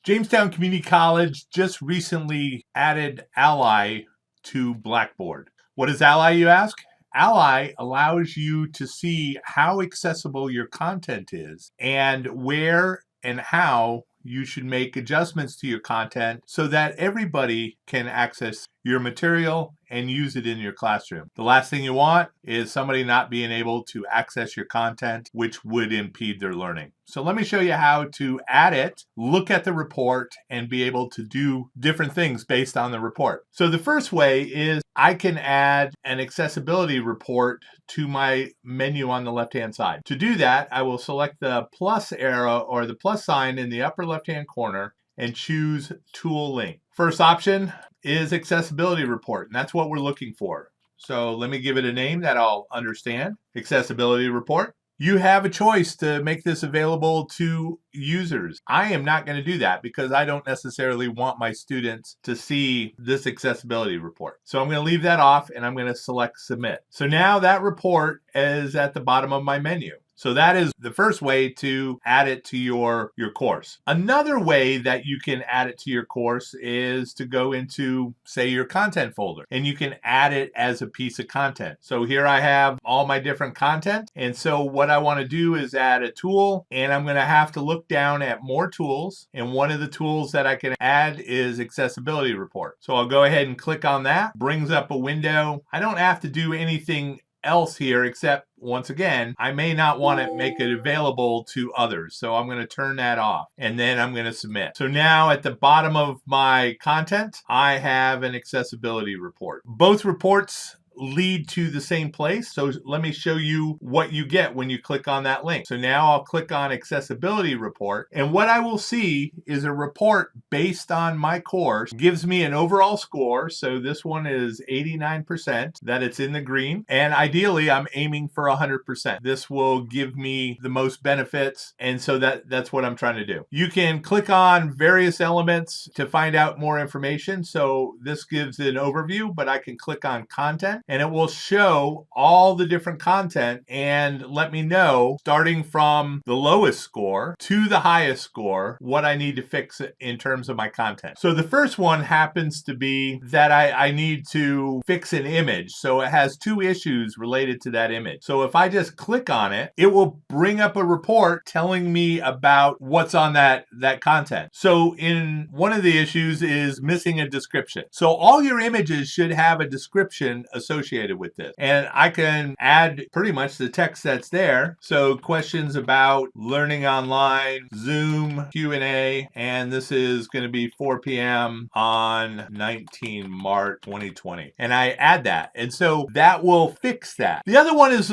Jamestown Community College just recently added Ally to Blackboard. What is Ally, you ask? Ally allows you to see how accessible your content is and where and how you should make adjustments to your content so that everybody can access your material and use it in your classroom. The last thing you want is somebody not being able to access your content, which would impede their learning. So let me show you how to add it, look at the report, and be able to do different things based on the report. So the first way is I can add an accessibility report to my menu on the left-hand side. To do that, I will select the plus arrow or the plus sign in the upper left-hand corner and choose Tool Link. First option is Accessibility Report, and that's what we're looking for. So let me give it a name that I'll understand. Accessibility Report. You have a choice to make this available to users. I am not going to do that because I don't necessarily want my students to see this accessibility report. So I'm going to leave that off and I'm going to select Submit. So now that report is at the bottom of my menu. So that is the first way to add it to your course. Another way that you can add it to your course is to go into, say, your content folder, and you can add it as a piece of content. So here I have all my different content, and so what I want to do is add a tool, and I'm going to have to look down at more tools, and one of the tools that I can add is Accessibility Report. So I'll go ahead and click on that. Brings up a window. I don't have to do anything else here except, once again, I may not want to make it available to others. So I'm going to turn that off and then I'm going to submit. So now at the bottom of my content, I have an accessibility report. Both reports lead to the same place. So let me show you what you get when you click on that link. So now I'll click on Accessibility Report, and what I will see is a report based on my course. It gives me an overall score. So this one is 89%, that it's in the green, and ideally I'm aiming for 100%. This will give me the most benefits, and so that's what I'm trying to do. You can click on various elements to find out more information. So this gives an overview, but I can click on Content, and it will show all the different content and let me know, starting from the lowest score to the highest score, what I need to fix in terms of my content. So the first one happens to be that I need to fix an image. So it has two issues related to that image. So if I just click on it, it will bring up a report telling me about what's on that content. So in one of the issues is missing a description. So all your images should have a description associated with this. And I can add pretty much the text that's there. So questions about learning online, Zoom, Q&A, and this is going to be 4 p.m. on 19 March 2020. And I add that. And so that will fix that. The other one is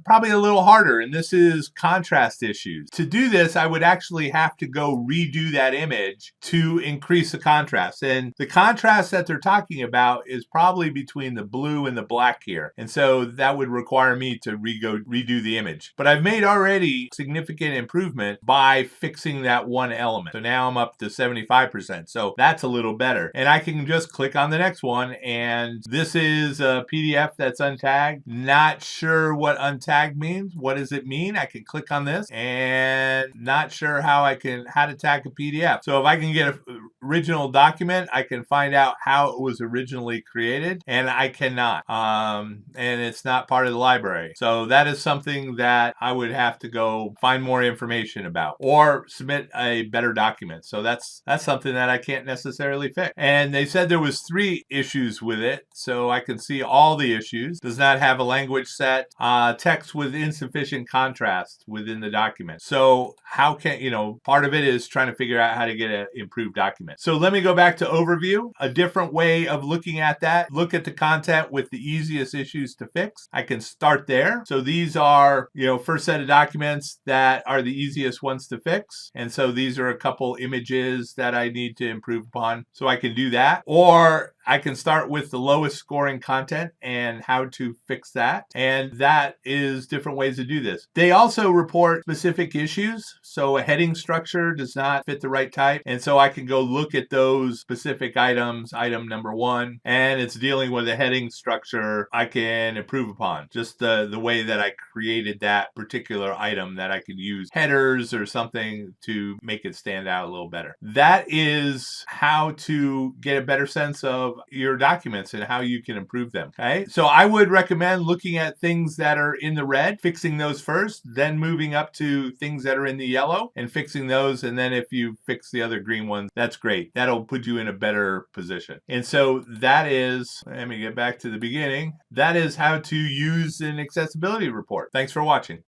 probably a little harder, and this is contrast issues. To do this, I would actually have to go redo that image to increase the contrast. And the contrast that they're talking about is probably between the blue and the black here. And so that would require me to redo the image. But I've made already significant improvement by fixing that one element. So now I'm up to 75%. So that's a little better. And I can just click on the next one. And this is a PDF that's untagged. Not sure what untagged means. What does it mean? I can click on this and not sure how to tag a PDF. So if I can get an original document, I can find out how it was originally created, and I cannot. And it's not part of the library. So that is something that I would have to go find more information about or submit a better document. So that's something that I can't necessarily fix. And they said there was 3 issues with it. So I can see all the issues. Does not have a language set, text with insufficient contrast within the document. So how can, part of it is trying to figure out how to get an improved document. So let me go back to overview. A different way of looking at that, look at the content with the easiest issues to fix. I can start there. So these are, first set of documents that are the easiest ones to fix. And so these are a couple images that I need to improve upon. So I can do that. Or I can start with the lowest scoring content and how to fix that. And that is different ways to do this. They also report specific issues. So a heading structure does not fit the right type. And so I can go look at those specific items, item number 1, and it's dealing with a heading structure I can improve upon. Just the way that I created that particular item, that I could use headers or something to make it stand out a little better. That is how to get a better sense of your documents and how you can improve them. Okay, so I would recommend looking at things that are in the red, fixing those first, then moving up to things that are in the yellow and fixing those. And then if you fix the other green ones, that's great. That'll put you in a better position. And so that is, let me get back to the beginning. That is how to use an accessibility report. Thanks for watching.